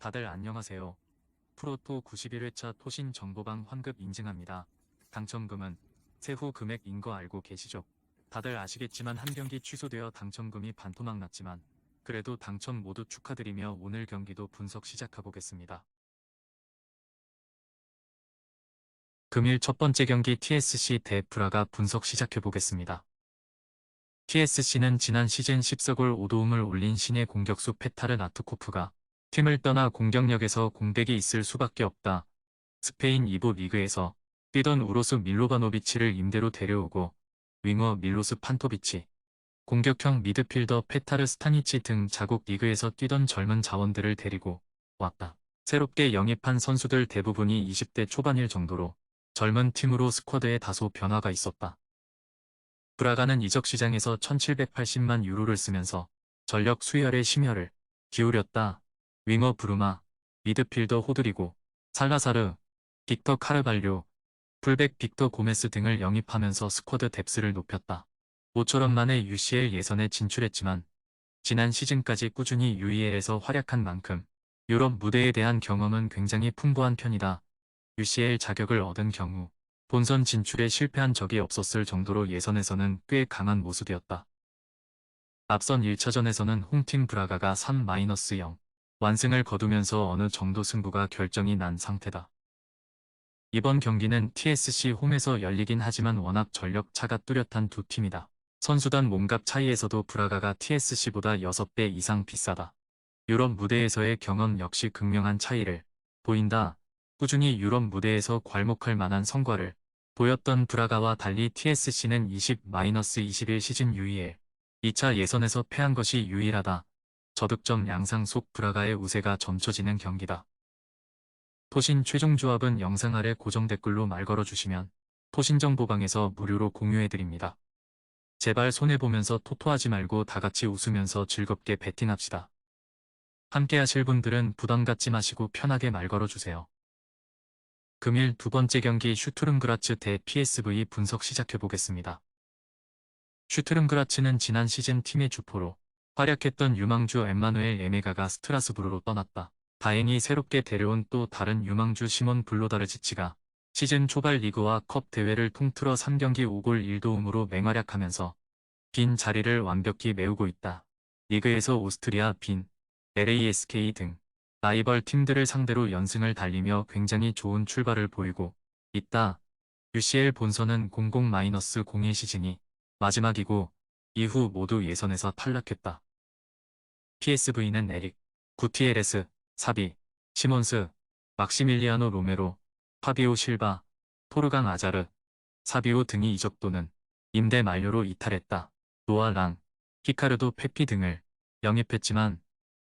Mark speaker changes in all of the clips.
Speaker 1: 다들 안녕하세요. 프로토 91회차 토신 정보방 환급 인증합니다. 당첨금은 세후 금액인 거 알고 계시죠? 다들 아시겠지만 한 경기 취소되어 당첨금이 반토막 났지만 그래도 당첨 모두 축하드리며 오늘 경기도 분석 시작해보겠습니다. 금일 첫 번째 경기 TSC 대 브라가 분석 시작해보겠습니다. TSC는 지난 시즌 10서골 5도움을 올린 신예 공격수 페타르 나트코프가 팀을 떠나 공격력에서 공백이 있을 수밖에 없다. 스페인 2부 리그에서 뛰던 우로스 밀로바노비치를 임대로 데려오고 윙어 밀로스 판토비치, 공격형 미드필더 페타르 스타니치 등 자국 리그에서 뛰던 젊은 자원들을 데리고 왔다. 새롭게 영입한 선수들 대부분이 20대 초반일 정도로 젊은 팀으로 스쿼드에 다소 변화가 있었다. 브라가는 이적 시장에서 1780만 유로를 쓰면서 전력 수혈에 심혈을 기울였다. 윙어 브루마, 미드필더 호드리고, 살라사르, 빅터 카르발료, 풀백 빅터 고메스 등을 영입하면서 스쿼드 뎁스를 높였다. 모처럼 만에 UCL 예선에 진출했지만 지난 시즌까지 꾸준히 UEL에서 활약한 만큼 유럽 무대에 대한 경험은 굉장히 풍부한 편이다. UCL 자격을 얻은 경우 본선 진출에 실패한 적이 없었을 정도로 예선에서는 꽤 강한 모습이었다. 앞선 1차전에서는 홈팀 브라가가 3-0 완승을 거두면서 어느 정도 승부가 결정이 난 상태다. 이번 경기는 TSC 홈에서 열리긴 하지만 워낙 전력 차가 뚜렷한 두 팀이다. 선수단 몸값 차이에서도 브라가가 TSC보다 6배 이상 비싸다. 유럽 무대에서의 경험 역시 극명한 차이를 보인다. 꾸준히 유럽 무대에서 괄목할 만한 성과를 보였던 브라가와 달리 TSC는 20-21 시즌 UEL 2차 예선에서 패한 것이 유일하다. 저득점 양상 속 브라가의 우세가 점쳐지는 경기다. 토신 최종 조합은 영상 아래 고정 댓글로 말 걸어주시면 토신정보방에서 무료로 공유해드립니다. 제발 손해보면서 토토하지 말고 다같이 웃으면서 즐겁게 베팅합시다. 함께 하실 분들은 부담 갖지 마시고 편하게 말 걸어주세요. 금일 두 번째 경기 슈투른그라츠 대 PSV 분석 시작해보겠습니다. 슈투른그라츠는 지난 시즌 팀의 주포로 활약했던 유망주 엠마누엘 에메가가 스트라스부르로 떠났다. 다행히 새롭게 데려온 또 다른 유망주 시몬 블로다르지치가 시즌 초반 리그와 컵 대회를 통틀어 3경기 5골 1도움으로 맹활약하면서 빈 자리를 완벽히 메우고 있다. 리그에서 오스트리아 빈, LASK 등 라이벌 팀들을 상대로 연승을 달리며 굉장히 좋은 출발을 보이고 있다. UCL 본선은 00-01 시즌이 마지막이고 이후 모두 예선에서 탈락했다. PSV는 에릭, 구티에레스, 사비, 시몬스, 막시밀리아노 로메로, 파비오 실바, 토르강 아자르, 사비오 등이 이적 또는 임대 만료로 이탈했다. 노아 랑, 히카르도 페피 등을 영입했지만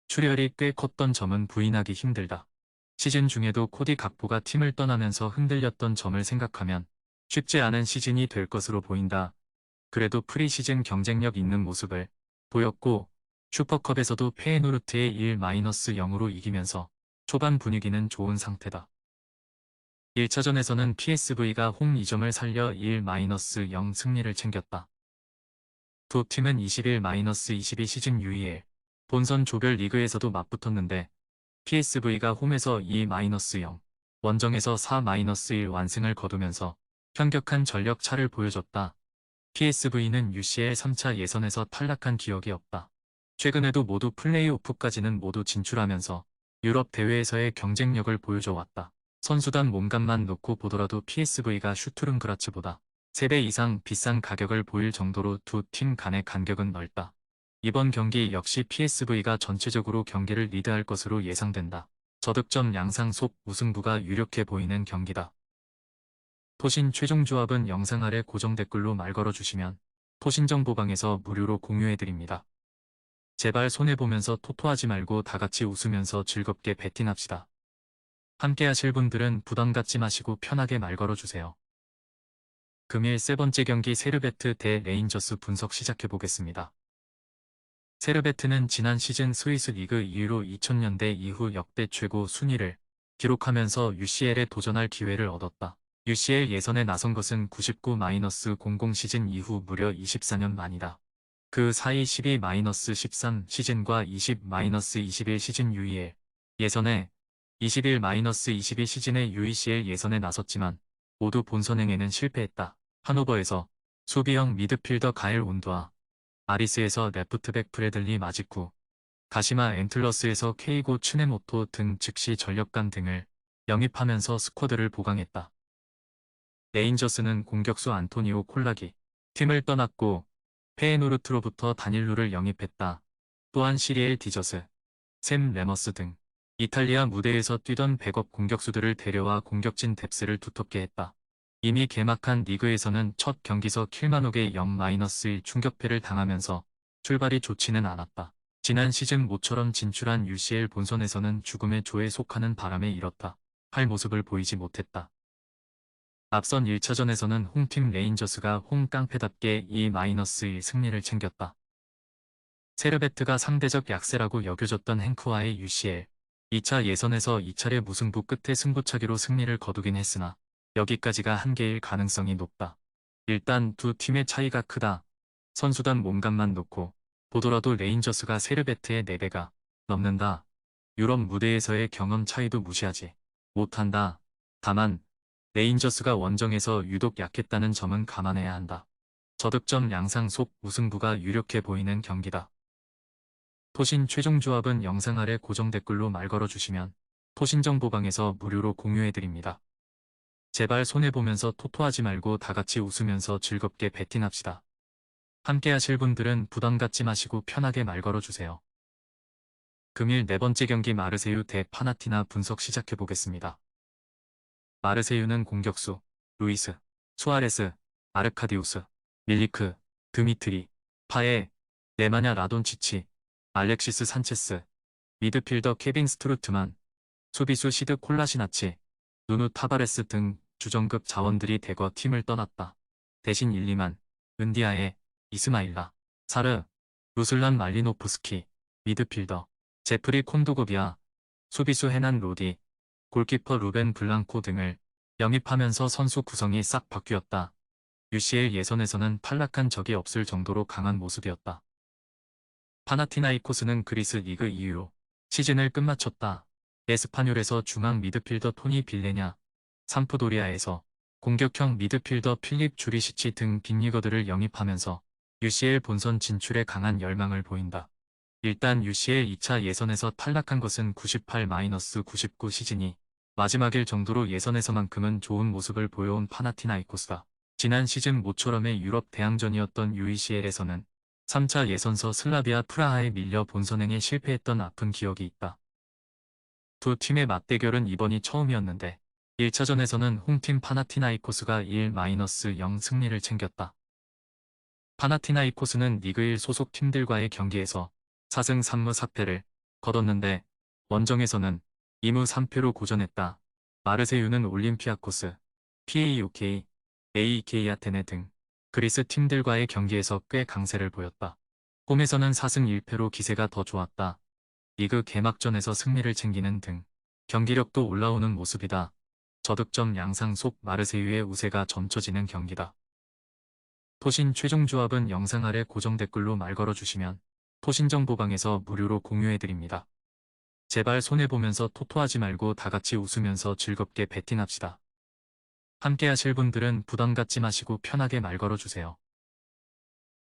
Speaker 1: 출혈이 꽤 컸던 점은 부인하기 힘들다. 시즌 중에도 코디 각포가 팀을 떠나면서 흔들렸던 점을 생각하면 쉽지 않은 시즌이 될 것으로 보인다. 그래도 프리시즌 경쟁력 있는 모습을 보였고 슈퍼컵에서도 페에노르트에 1-0으로 이기면서 초반 분위기는 좋은 상태다. 1차전에서는 PSV가 홈 2점을 살려 1-0 승리를 챙겼다. 두 팀은 21-22 시즌 UEL 본선 조별 리그에서도 맞붙었는데 PSV가 홈에서 2-0, 원정에서 4-1 완승을 거두면서 현격한 전력 차를 보여줬다. PSV는 UCL 3차 예선에서 탈락한 기억이 없다. 최근에도 모두 플레이오프까지는 모두 진출하면서 유럽 대회에서의 경쟁력을 보여줘 왔다. 선수단 몸값만 놓고 보더라도 PSV가 슈투른그라츠보다 3배 이상 비싼 가격을 보일 정도로 두 팀 간의 간격은 넓다. 이번 경기 역시 PSV가 전체적으로 경기를 리드할 것으로 예상된다. 저득점 양상 속 무승부가 유력해 보이는 경기다. 토신 최종 조합은 영상 아래 고정 댓글로 말 걸어주시면 토신정보방에서 무료로 공유해드립니다. 제발 손해보면서 토토하지 말고 다같이 웃으면서 즐겁게 베팅합시다. 함께 하실 분들은 부담 갖지 마시고 편하게 말 걸어주세요. 금일 세 번째 경기 세르베트 대 레인저스 분석 시작해보겠습니다. 세르베트는 지난 시즌 스위스 리그 2위로 2000년대 이후 역대 최고 순위를 기록하면서 UCL에 도전할 기회를 얻었다. UCL 예선에 나선 것은 99-00 시즌 이후 무려 24년 만이다. 그 사이 12-13 시즌과 20-21 시즌 UEL 예선에 21-22 시즌의 UECL 예선에 나섰지만 모두 본선행에는 실패했다. 하노버에서 수비형 미드필더 가엘 온드와 아리스에서 레프트백 브래들리 마지쿠, 가시마 앤틀러스에서 케이고 츠네모토 등 즉시 전력감 등을 영입하면서 스쿼드를 보강했다. 레인저스는 공격수 안토니오 콜라기 팀을 떠났고 페에노르트로부터 다닐루를 영입했다. 또한 시리엘 디저스, 샘 레머스 등 이탈리아 무대에서 뛰던 백업 공격수들을 데려와 공격진 뎁스를 두텁게 했다. 이미 개막한 리그에서는 첫 경기서 킬마녹의 0-1 충격패를 당하면서 출발이 좋지는 않았다. 지난 시즌 모처럼 진출한 UCL 본선에서는 죽음의 조에 속하는 바람에 일었다. 할 모습을 보이지 못했다. 앞선 1차전에서는 홈팀 레인저스가 홈 깡패답게 2-1 승리를 챙겼다. 세르베트가 상대적 약세라고 여겨졌던 행크와의 UCL 2차 예선에서 2차례 무승부 끝에 승부차기로 승리를 거두긴 했으나 여기까지가 한계일 가능성이 높다. 일단 두 팀의 차이가 크다. 선수단 몸값만 놓고 보더라도 레인저스가 세르베트의 4배가 넘는다. 유럽 무대에서의 경험 차이도 무시하지 못한다. 다만 레인저스가 원정에서 유독 약했다는 점은 감안해야 한다. 저득점 양상 속 무승부가 유력해 보이는 경기다. 토신 최종 조합은 영상 아래 고정 댓글로 말 걸어주시면 토신정보방에서 무료로 공유해드립니다. 제발 손해보면서 토토하지 말고 다같이 웃으면서 즐겁게 베팅합시다. 함께 하실 분들은 부담 갖지 마시고 편하게 말 걸어주세요. 금일 4번째 경기 마르세유 대 파나티나 분석 시작해보겠습니다. 마르세유는 공격수, 루이스, 수아레스, 아르카디우스, 밀리크, 드미트리, 파에, 네마냐 라돈치치, 알렉시스 산체스, 미드필더 케빈 스트루트만, 수비수 시드 콜라시나치, 누누 타바레스 등 주전급 자원들이 대거 팀을 떠났다. 대신 1-2만, 은디아에, 이스마일라, 사르, 루슬란 말리노프스키, 미드필더, 제프리 콘도고비아, 수비수 헤난 로디, 골키퍼 루벤 블랑코 등을 영입하면서 선수 구성이 싹 바뀌었다. UCL 예선에서는 탈락한 적이 없을 정도로 강한 모습이었다. 파나티나이코스는 그리스 리그 2위로 시즌을 끝마쳤다. 에스파뇰에서 중앙 미드필더 토니 빌레냐, 삼프도리아에서 공격형 미드필더 필립 주리시치 등 빅리거들을 영입하면서 UCL 본선 진출에 강한 열망을 보인다. 일단 UCL 2차 예선에서 탈락한 것은 98-99 시즌이 마지막일 정도로 예선에서만큼은 좋은 모습을 보여온 파나티나이코스다. 지난 시즌 모처럼의 유럽 대항전이었던 UECL에서는 3차 예선서 슬라비아 프라하에 밀려 본선행에 실패했던 아픈 기억이 있다. 두 팀의 맞대결은 이번이 처음이었는데 1차전에서는 홈팀 파나티나이코스가 1-0 승리를 챙겼다. 파나티나이코스는 리그 1 소속 팀들과의 경기에서 4승 3무 4패를 거뒀는데 원정에서는 2무 3패로 고전했다. 마르세유는 올림피아코스, PAOK, AEK 아테네 등 그리스 팀들과의 경기에서 꽤 강세를 보였다. 홈에서는 4승 1패로 기세가 더 좋았다. 리그 개막전에서 승리를 챙기는 등 경기력도 올라오는 모습이다. 저득점 양상 속 마르세유의 우세가 점쳐지는 경기다. 토신 최종 조합은 영상 아래 고정 댓글로 말 걸어주시면 토신정보방에서 무료로 공유해드립니다. 제발 손해보면서 토토하지 말고 다같이 웃으면서 즐겁게 베팅합시다. 함께 하실 분들은 부담 갖지 마시고 편하게 말 걸어주세요.